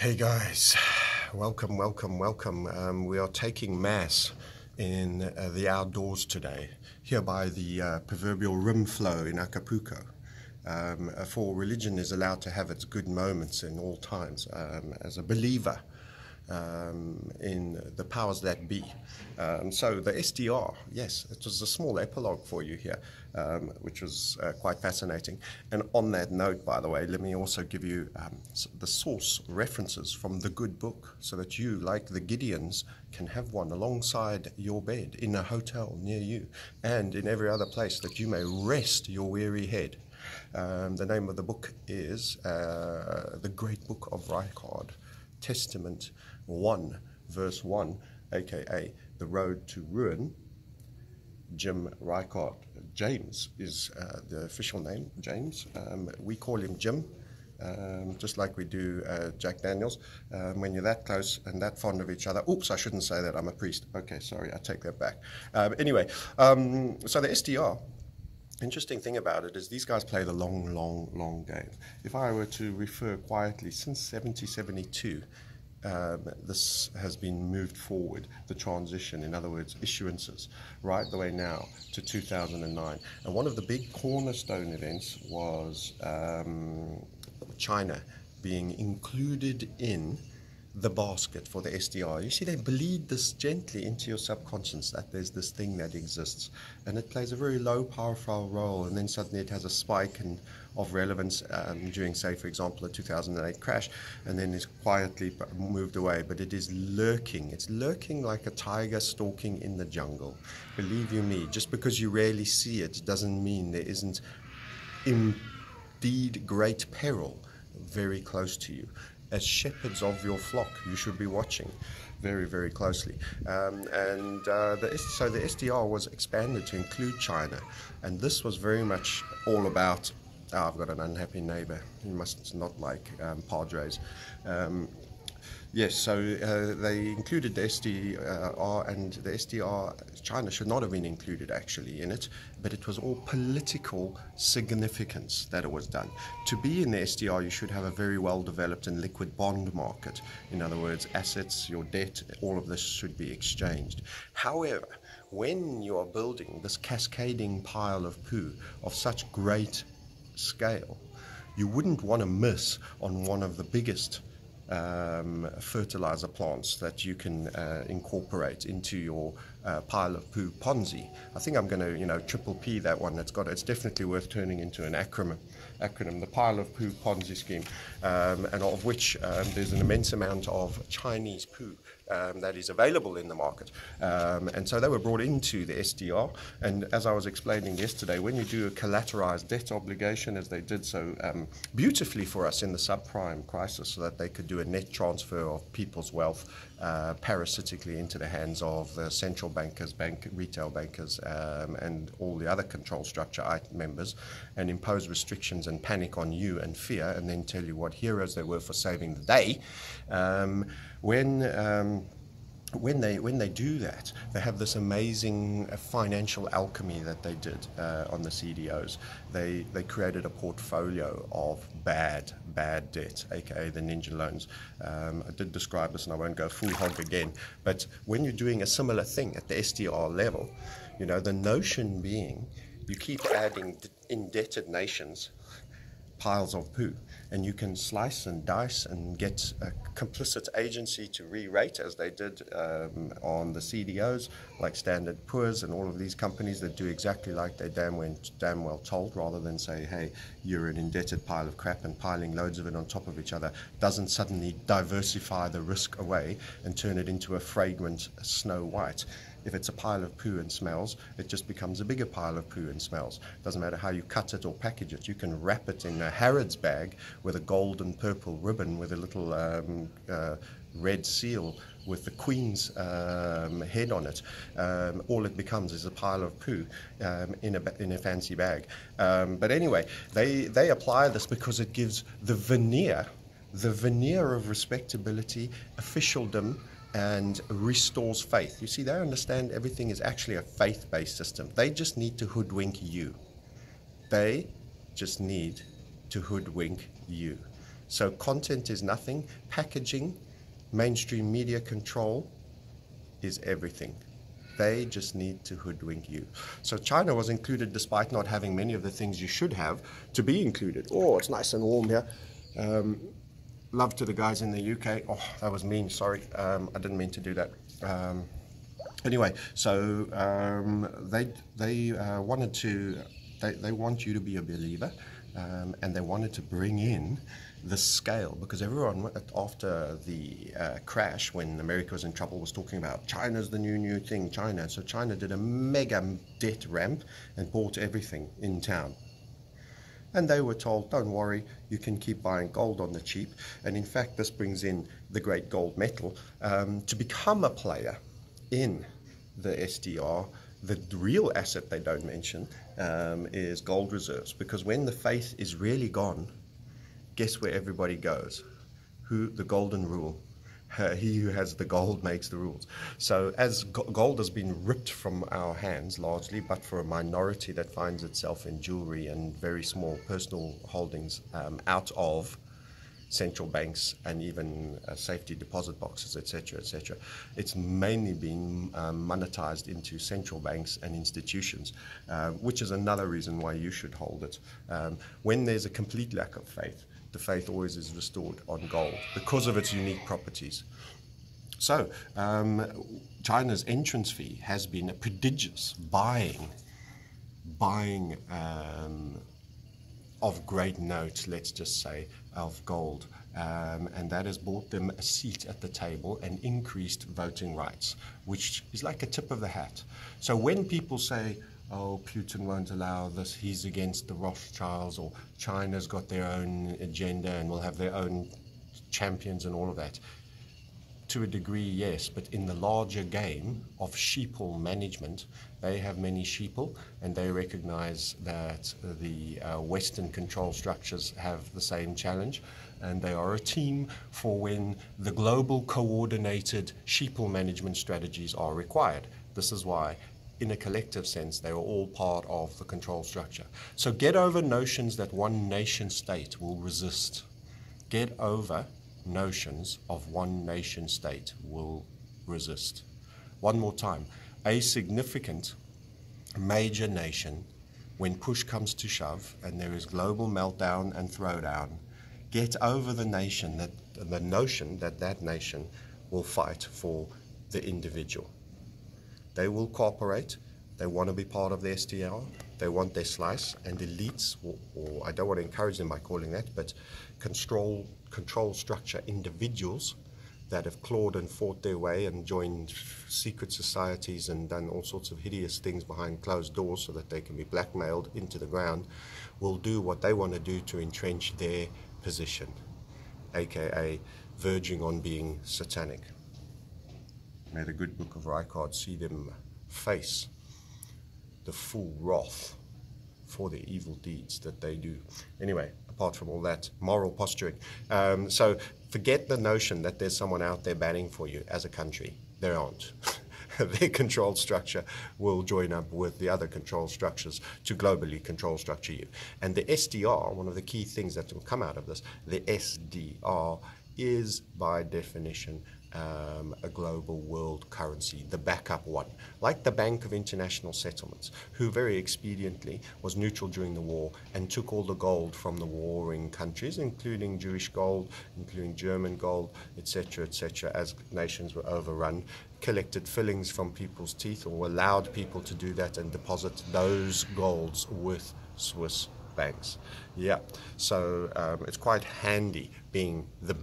Hey guys, welcome, welcome, welcome. We are taking Mass in the outdoors today, here by the proverbial rim flow in Acapulco. For religion is allowed to have its good moments in all times. As a believer in the powers that be. So the SDR, yes, it was a small epilogue for you here, which was quite fascinating. And on that note, by the way, let me also give you the source references from the good book, so that you, like the Gideons, can have one alongside your bed in a hotel near you and in every other place that you may rest your weary head. The name of the book is The Great Book of Reichardt, Testament 1, verse 1, aka The Road to Ruin. Jim Reichardt. James is the official name, James. We call him Jim, just like we do Jack Daniels. When you're that close and that fond of each other. Oops, I shouldn't say that, I'm a priest. Okay, sorry, I take that back. Anyway, so the SDR, interesting thing about it is these guys play the long game. If I were to refer quietly, since 1772, this has been moved forward, the transition, in other words, issuances, right the way now to 2009. And one of the big cornerstone events was China being included in the basket for the SDR. You see, they bleed this gently into your subconscious that there's this thing that exists, and it plays a very low profile role, and then suddenly it has a spike of relevance during, say, for example, the 2008 crash, and then is quietly moved away. But it is lurking. It's lurking like a tiger stalking in the jungle. Believe you me, just because you rarely see it doesn't mean there isn't indeed great peril very close to you. As shepherds of your flock, you should be watching very, very closely. So the SDR was expanded to include China, and this was very much all about, I've got an unhappy neighbor, he must not like Padres. Yes, so they included the SDR, and the SDR, China should not have been included actually in it, but it was all political significance that it was done. To be in the SDR, you should have a very well developed and liquid bond market. In other words, assets, your debt, all of this should be exchanged. However, when you are building this cascading pile of poo of such great scale, you wouldn't want to miss on one of the biggest fertilizer plants that you can incorporate into your pile of poo Ponzi. I think I'm going to, triple P that one. It's definitely worth turning into an acronym, the pile of poo Ponzi scheme, and of which there's an immense amount of Chinese poo that is available in the market. And so they were brought into the SDR, and as I was explaining yesterday, when you do a collateralized debt obligation, as they did so beautifully for us in the subprime crisis, so that they could do a net transfer of people's wealth parasitically into the hands of the central bankers, retail bankers, and all the other control structure members, and impose restrictions and panic on you and fear, and then tell you what heroes they were for saving the day. When they do that, they have this amazing financial alchemy that they did on the CDOs. They created a portfolio of bad debt, aka the ninja loans. I did describe this, and I won't go full hog again. But when you're doing a similar thing at the SDR level, the notion being you keep adding indebted nations piles of poo, and you can slice and dice and get a complicit agency to re-rate, as they did on the CDOs, like Standard & Poor's and all of these companies that do exactly like they damn well told, rather than say, hey, you're an indebted pile of crap, and piling loads of it on top of each other doesn't suddenly diversify the risk away and turn it into a fragrant Snow White. If it's a pile of poo and smells, it just becomes a bigger pile of poo and smells. Doesn't matter how you cut it or package it. You can wrap it in a Harrods bag with a gold and purple ribbon with a little red seal with the Queen's head on it. All it becomes is a pile of poo in a fancy bag. But anyway, they apply this because it gives the veneer of respectability, officialdom, and restores faith. You see, they understand everything is actually a faith-based system. They just need to hoodwink you. They just need to hoodwink you. So content is nothing. Packaging, mainstream media control is everything. They just need to hoodwink you. So China was included despite not having many of the things you should have to be included. Oh, it's nice and warm here. Love to the guys in the UK. Oh, that was mean, sorry. I didn't mean to do that. Anyway, so they wanted to, they want you to be a believer, and they wanted to bring in the scale, because everyone after the crash, when America was in trouble, was talking about China's the new thing, China. So China did a mega debt ramp and bought everything in town. And they were told, don't worry, you can keep buying gold on the cheap. And in fact, this brings in the great gold metal. To become a player in the SDR, the real asset they don't mention is gold reserves. Because when the faith is really gone, guess where everybody goes? The golden rule. He who has the gold makes the rules. So as gold has been ripped from our hands largely, but for a minority that finds itself in jewelry and very small personal holdings out of central banks and even safety deposit boxes, etc., etc. It's mainly been monetized into central banks and institutions, which is another reason why you should hold it. When there's a complete lack of faith, the faith always is restored on gold because of its unique properties. So China's entrance fee has been a prodigious buying of great notes, let's just say, of gold. And that has bought them a seat at the table and increased voting rights, which is like a tip of the hat. So when people say, oh, Putin won't allow this, he's against the Rothschilds, or China's got their own agenda and will have their own champions and all of that, to a degree, yes, but in the larger game of sheeple management, they have many sheeple, and they recognize that the Western control structures have the same challenge, and they are a team for when the global coordinated sheeple management strategies are required. This is why, in a collective sense, they are all part of the control structure. So get over notions that one nation state will resist. Get over notions of one nation state will resist. One more time, a significant major nation, when push comes to shove and there is global meltdown and throwdown, get over the notion that that nation will fight for the individual. They will cooperate. They want to be part of the SDR. They want their slice. And elites, or I don't want to encourage them by calling that, but control structure individuals that have clawed and fought their way and joined secret societies and done all sorts of hideous things behind closed doors so that they can be blackmailed into the ground, will do what they want to do to entrench their position, aka verging on being satanic. May the good book of Reichardt see them face the full wrath for the evil deeds that they do. Anyway, apart from all that, moral posturing. So forget the notion that there's someone out there banning for you as a country. There aren't. Their control structure will join up with the other control structures to globally control structure you. And the SDR, one of the key things that will come out of this, the SDR is by definition a global world currency, the backup one, like the Bank of International Settlements, who very expediently was neutral during the war and took all the gold from the warring countries, including Jewish gold, including German gold, etc., as nations were overrun, collected fillings from people's teeth, or allowed people to do that and deposit those golds with Swiss banks. Yeah, so it's quite handy being the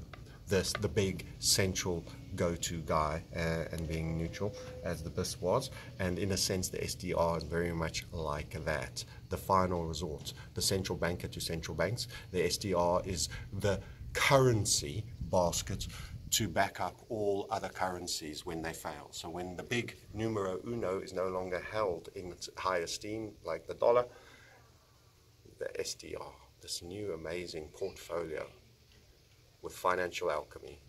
big central go-to guy and being neutral, as the BIS was. And in a sense, the SDR is very much like that. The final resort, the central banker to central banks. The SDR is the currency basket to back up all other currencies when they fail. So when the big numero uno is no longer held in high esteem, like the dollar, the SDR, this new amazing portfolio with financial alchemy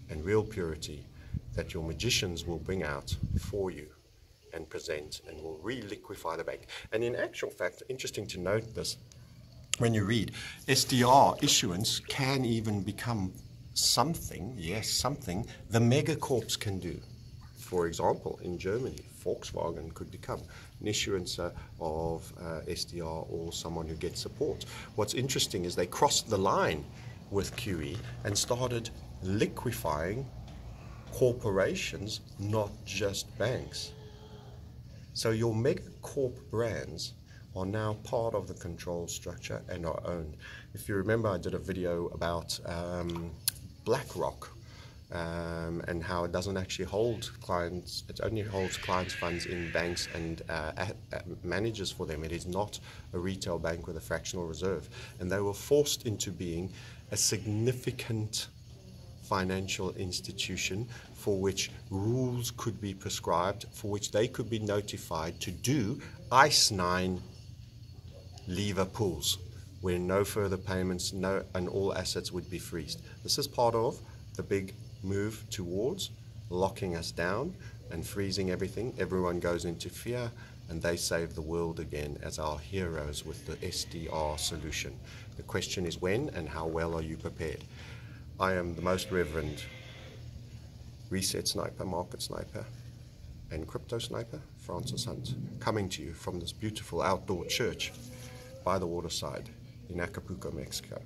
and real purity that your magicians will bring out for you and present and will re-liquefy the bank. And in actual fact, interesting to note this, when you read SDR issuance can even become something, yes, something the megacorps can do. For example, in Germany, Volkswagen could become an issuancer of SDR or someone who gets support. What's interesting is they crossed the line with QE and started liquefying corporations, not just banks. So your megacorp brands are now part of the control structure and are owned. If you remember, I did a video about BlackRock and how it doesn't actually hold clients, it only holds clients' funds in banks and manages for them. It is not a retail bank with a fractional reserve. And they were forced into being a significant financial institution for which rules could be prescribed, for which they could be notified to do ICE 9 lever pools, where no further payments, and all assets would be freezed. This is part of the big move towards locking us down and freezing everything. Everyone goes into fear, and they save the world again as our heroes with the SDR solution. The question is when and how well are you prepared? I am the Most Reverend Reset Sniper, Market Sniper, and Crypto Sniper, Francis Hunt, coming to you from this beautiful outdoor church by the waterside in Acapulco, Mexico.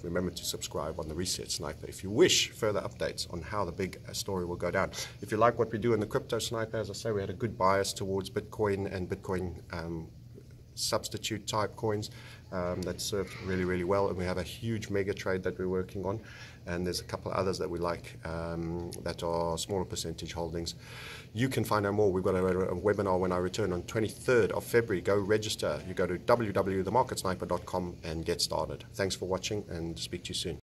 Remember to subscribe on the Reset Sniper if you wish further updates on how the big story will go down. If you like what we do in the Crypto Sniper, as I say, we had a good bias towards Bitcoin and Bitcoin substitute type coins that served really, really well, and we have a huge mega trade that we're working on, and there's a couple of others that we like that are smaller percentage holdings. You can find out more. We've got a webinar when I return on 23rd of February. Go register. You go to www.themarketsniper.com and get started. Thanks for watching, and speak to you soon.